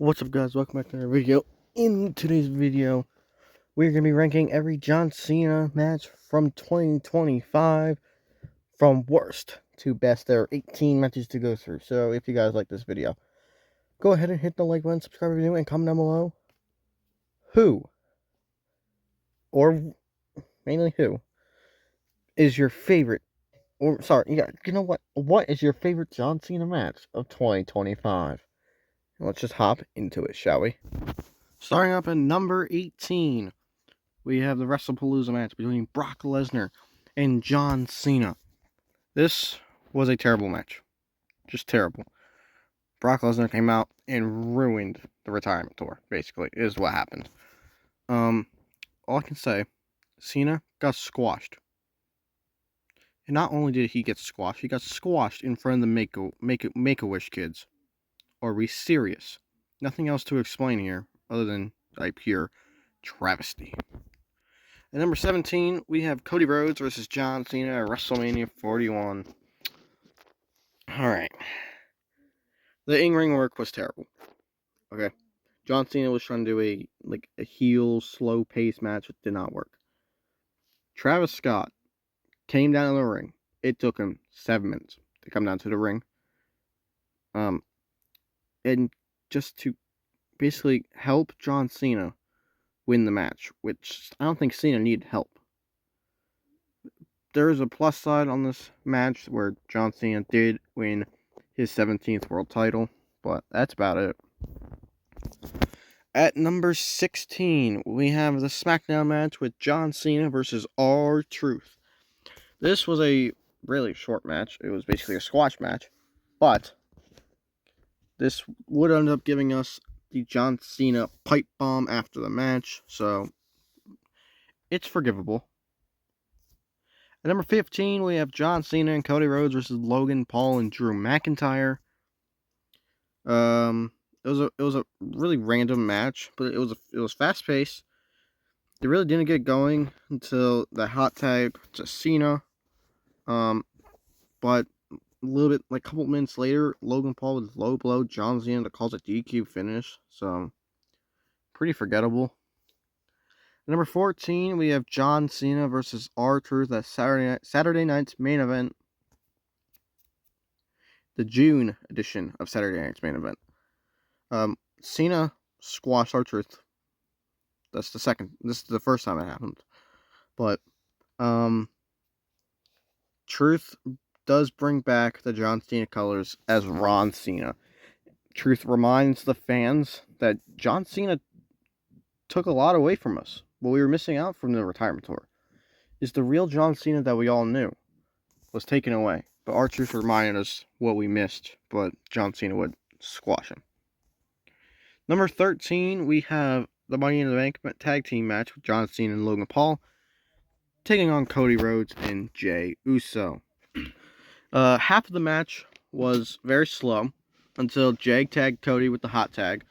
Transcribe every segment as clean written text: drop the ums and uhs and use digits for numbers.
What's up, guys? Welcome back to another video. In today's video, we're going to be ranking every John Cena match from 2025 from worst to best. There are 18 matches to go through, so if you guys like this video, go ahead and hit the like button, subscribe if you're new, and comment down below who, or mainly who, is your favorite, or sorry, yeah, you know what is your favorite John Cena match of 2025? Let's just hop into it, shall we? Starting up at number 18, we have the WrestlePalooza match between Brock Lesnar and John Cena. This was a terrible match. Just terrible. Brock Lesnar came out and ruined the retirement tour, basically, is what happened. All I can say, Cena got squashed. And not only did he get squashed, he got squashed in front of the Make-A-Wish kids. Are we serious? Nothing else to explain here, other than a pure travesty. At number 17, we have Cody Rhodes versus John Cena at WrestleMania 41. Alright. The in-ring work was terrible. Okay. John Cena was trying to do a heel, slow-paced match. It did not work. Travis Scott came down to the ring. It took him 7 minutes to come down to the ring. And just to basically help John Cena win the match, which I don't think Cena needed help. There is a plus side on this match where John Cena did win his 17th world title, but that's about it. At number 16, we have the SmackDown match with John Cena versus R-Truth. This was a really short match. It was basically a squash match, but this would end up giving us the John Cena pipe bomb after the match, so it's forgivable. At number 15, we have John Cena and Cody Rhodes versus Logan Paul and Drew McIntyre. It was a really random match, but it was fast paced. They really didn't get going until the hot tag to Cena. But a little bit, like a couple minutes later, Logan Paul with low blow John Cena that calls a DQ finish. So pretty forgettable. Number 14, we have John Cena versus R-Truth at Saturday night's main event. The June edition of Saturday night's main event. Cena squashed R-Truth. This is the first time it happened. But, Truth does bring back the John Cena colors as Ron Cena. Truth reminds the fans that John Cena took a lot away from us. What we were missing out from the retirement tour is the real John Cena that we all knew was taken away. But R-Truth reminded us what we missed, but John Cena would squash him. Number 13, we have the Money in the Bank tag team match with John Cena and Logan Paul taking on Cody Rhodes and Jey Uso. Half of the match was very slow until Jey tagged Cody with the hot tag.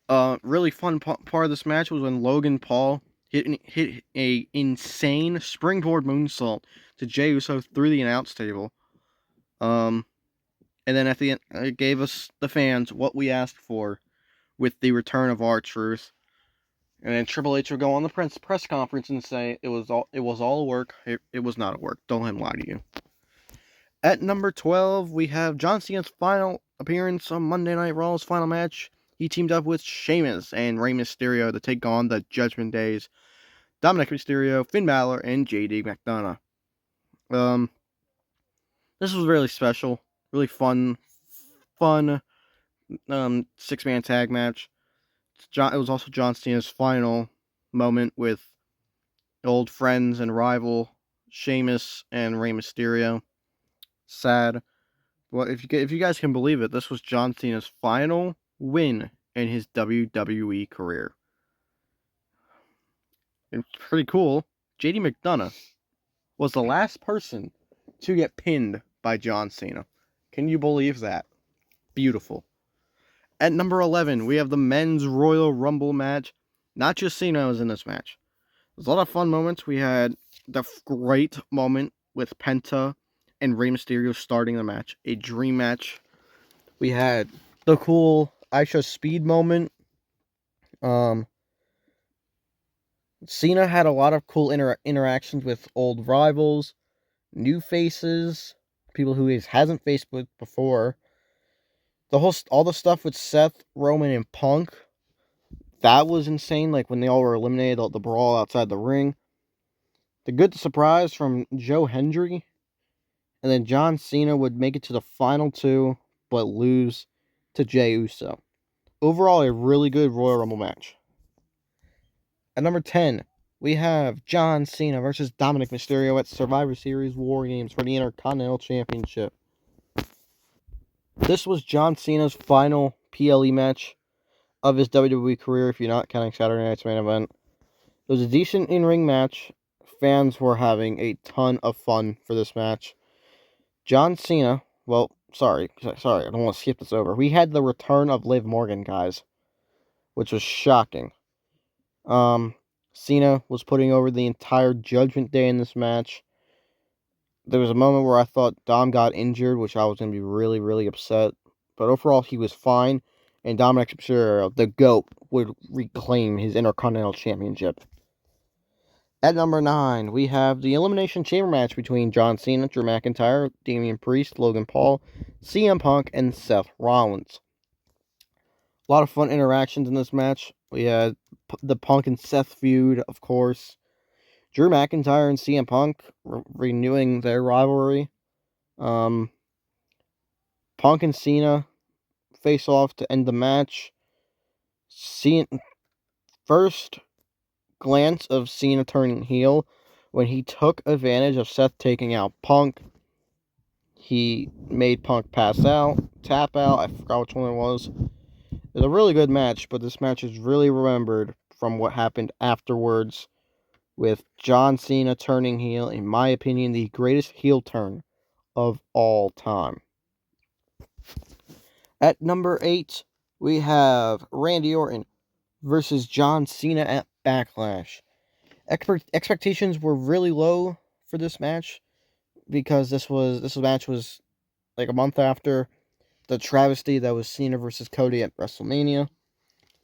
Really fun part of this match was when Logan Paul hit a insane springboard moonsault to Jey Uso through the announce table. And then at the end, it gave us, the fans, what we asked for with the return of R-Truth. And then Triple H would go on the press conference and say it was all a work. It was not a work. Don't let him lie to you. At number 12, we have John Cena's final appearance on Monday Night Raw's final match. He teamed up with Sheamus and Rey Mysterio to take on the Judgment Day's Dominic Mysterio, Finn Balor, and JD McDonough. This was really special, really fun, 6-man tag match. It was also John Cena's final moment with old friends and rival Sheamus and Rey Mysterio. Sad. Well, if you guys can believe it, this was John Cena's final win in his WWE career. And pretty cool, JD McDonough was the last person to get pinned by John Cena. Can you believe that? Beautiful. At number 11, we have the Men's Royal Rumble match. Not just Cena was in this match. There's a lot of fun moments. We had the great moment with Penta and Rey Mysterio starting the match. A dream match. We had the cool Aisha Speed moment. Um, Cena had a lot of cool interactions with old rivals, new faces, people who he hasn't faced with before. All the stuff with Seth, Roman, and Punk, that was insane. Like when they all were eliminated, the brawl outside the ring. The good surprise from Joe Hendry, and then John Cena would make it to the final two, but lose to Jey Uso. Overall, a really good Royal Rumble match. At number 10, we have John Cena versus Dominic Mysterio at Survivor Series War Games for the Intercontinental Championship. This was John Cena's final PLE match of his WWE career, if you're not counting Saturday Night's main event. It was a decent in-ring match. Fans were having a ton of fun for this match. John Cena, well, sorry, I don't want to skip this over. We had the return of Liv Morgan, guys, which was shocking. Cena was putting over the entire Judgment Day in this match. There was a moment where I thought Dom got injured, which I was going to be really, really upset. But overall, he was fine, and Dominic Mysterio, the GOAT, would reclaim his Intercontinental Championship. At number 9, we have the Elimination Chamber match between John Cena, Drew McIntyre, Damian Priest, Logan Paul, CM Punk, and Seth Rollins. A lot of fun interactions in this match. We had the Punk and Seth feud, of course. Drew McIntyre and CM Punk renewing their rivalry. Punk and Cena face off to end the match. First glance of Cena turning heel when he took advantage of Seth taking out Punk. He made Punk pass out, tap out. I forgot which one it was. It was a really good match, but this match is really remembered from what happened afterwards with John Cena turning heel. In my opinion, the greatest heel turn of all time. At number 8, we have Randy Orton versus John Cena at Backlash. Expectations were really low for this match because this match was like a month after the travesty that was Cena versus Cody at WrestleMania.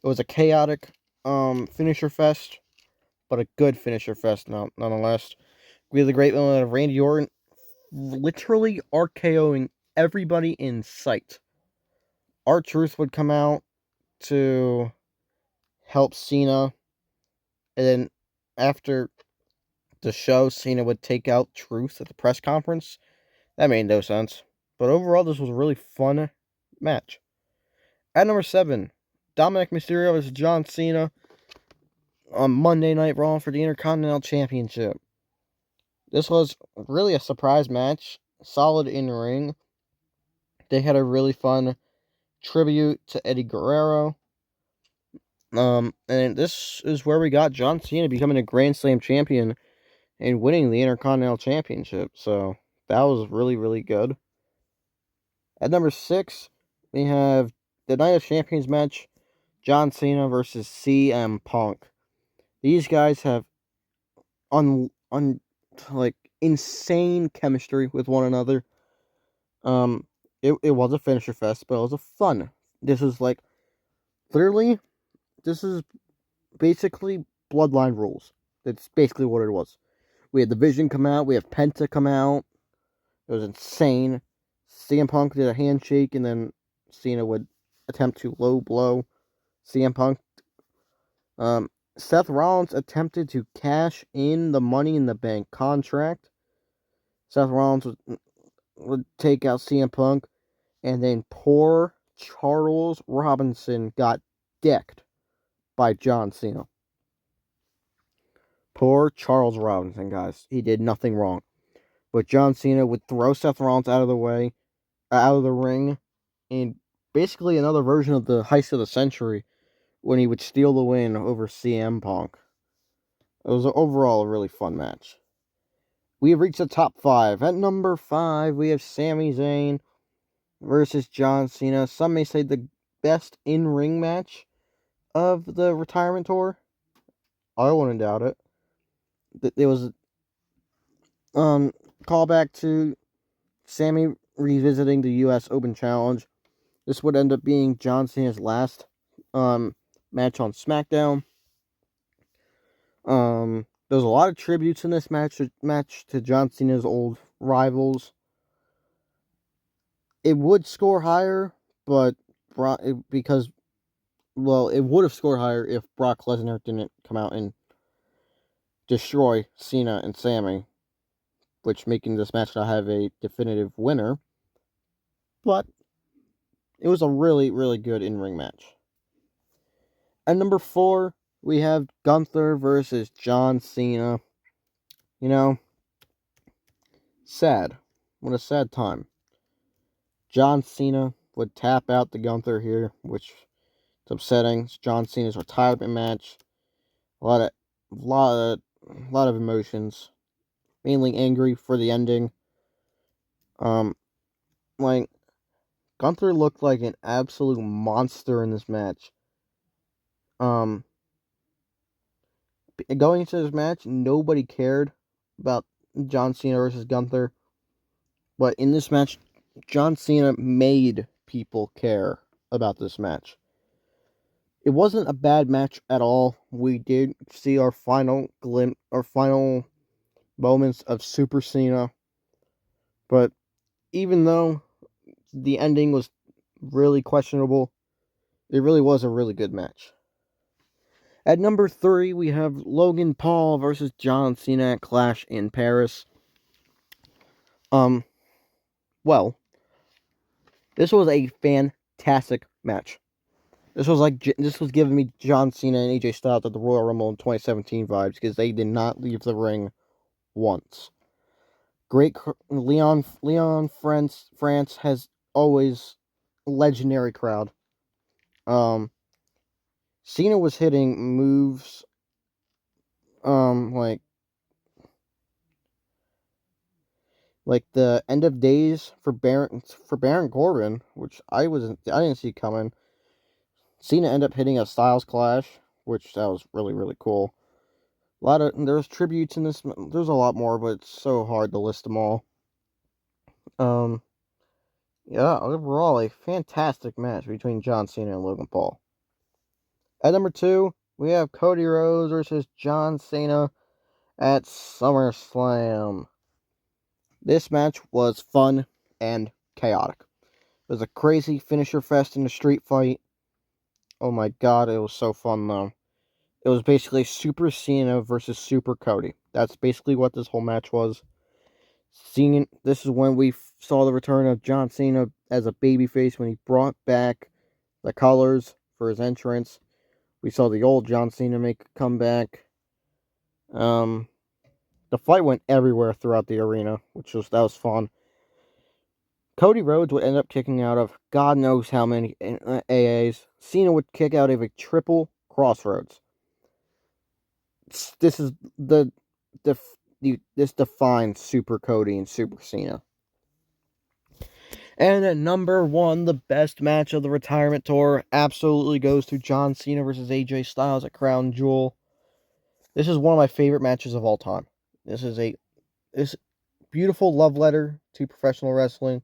It was a chaotic finisher fest, but a good finisher fest nonetheless. We had the great moment of Randy Orton literally RKOing everybody in sight. R-Truth would come out to help Cena, and then after the show, Cena would take out Truth at the press conference. That made no sense. But overall, this was a really fun match. At number 7, Dominic Mysterio versus John Cena on Monday Night Raw for the Intercontinental Championship. This was really a surprise match. Solid in ring. They had a really fun tribute to Eddie Guerrero. And this is where we got John Cena becoming a Grand Slam champion and winning the Intercontinental Championship. So that was really, really good. At number 6, we have the Night of Champions match, John Cena versus CM Punk. These guys have like insane chemistry with one another. It was a finisher fest, but it was a fun. This is like literally, this is basically Bloodline rules. That's basically what it was. We had the Vision come out. We have Penta come out. It was insane. CM Punk did a handshake, and then Cena would attempt to low blow CM Punk. Seth Rollins attempted to cash in the Money in the Bank contract. Seth Rollins would take out CM Punk, and then poor Charles Robinson got decked by John Cena. Poor Charles Robinson, guys. He did nothing wrong. But John Cena would throw Seth Rollins out of the ring, and basically another version of the heist of the century when he would steal the win over CM Punk. It was overall a really fun match. We have reached the top 5. At number 5, we have Sami Zayn versus John Cena. Some may say the best in-ring match of the retirement tour. I wouldn't doubt it. There was callback to Sami revisiting the U.S. Open Challenge This would end up being John Cena's last match on SmackDown. There's a lot of tributes in this match to John Cena's old rivals. It would score higher, but because it would have scored higher if Brock Lesnar didn't come out and destroy Cena and Sammy, which making this match not have a definitive winner. But it was a really, really good in-ring match. At number 4, we have Gunther versus John Cena. You know, sad. What a sad time. John Cena would tap out the Gunther here, which is upsetting. It's John Cena's retirement match. A lot of emotions. Mainly angry for the ending. Like Gunther looked like an absolute monster in this match. Going into this match, nobody cared about John Cena versus Gunther. But in this match, John Cena made people care about this match. It wasn't a bad match at all. We did see our final moments of Super Cena. But even though the ending was really questionable, it really was a really good match. At number 3, we have Logan Paul versus John Cena at Clash in Paris. Well, this was a fantastic match. This was giving me John Cena and AJ Styles at the Royal Rumble in 2017 vibes, because they did not leave the ring once. Great Leon France has always legendary crowd. Cena was hitting moves like the end of days for Baron Corbin, which I didn't see coming. Cena ended up hitting a Styles Clash, which that was really, really cool. There's tributes in this. There's a lot more, but it's so hard to list them all. Yeah, overall a fantastic match between John Cena and Logan Paul. At number 2, we have Cody Rhodes versus John Cena at SummerSlam. This match was fun and chaotic. It was a crazy finisher fest in a street fight. Oh my god, it was so fun though. It was basically Super Cena versus Super Cody. That's basically what this whole match was. This is when we saw the return of John Cena as a babyface, when he brought back the colors for his entrance. We saw the old John Cena make a comeback. The fight went everywhere throughout the arena, that was fun. Cody Rhodes would end up kicking out of God knows how many AAs. Cena would kick out of a triple crossroads. This defines Super Cody and Super Cena. And at number 1, the best match of the retirement tour absolutely goes to John Cena versus AJ Styles at Crown Jewel. This is one of my favorite matches of all time. This is this beautiful love letter to professional wrestling.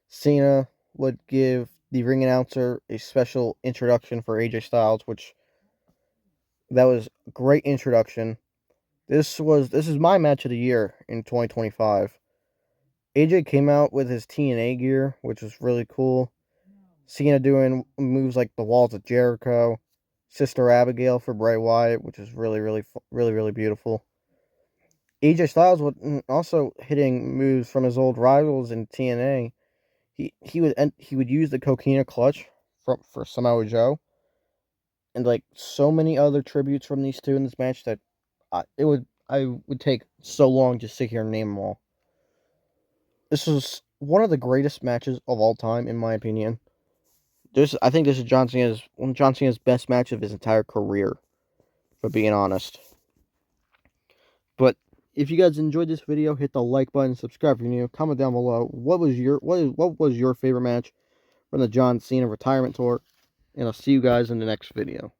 Cena would give the ring announcer a special introduction for AJ Styles, that was a great introduction. This is my match of the year in 2025. AJ came out with his TNA gear, which was really cool. Cena doing moves like the Walls of Jericho, Sister Abigail for Bray Wyatt, which is really, really, really, really beautiful. AJ Styles was also hitting moves from his old rivals in TNA. He would use the Coquina Clutch for Samoa Joe, and like so many other tributes from these two in this match that I would take so long to sit here and name them all. This is one of the greatest matches of all time, in my opinion. I think this is John Cena's best match of his entire career, for being honest. But if you guys enjoyed this video, hit the like button, subscribe if you're new, comment down below what was your favorite match from the John Cena retirement tour, and I'll see you guys in the next video.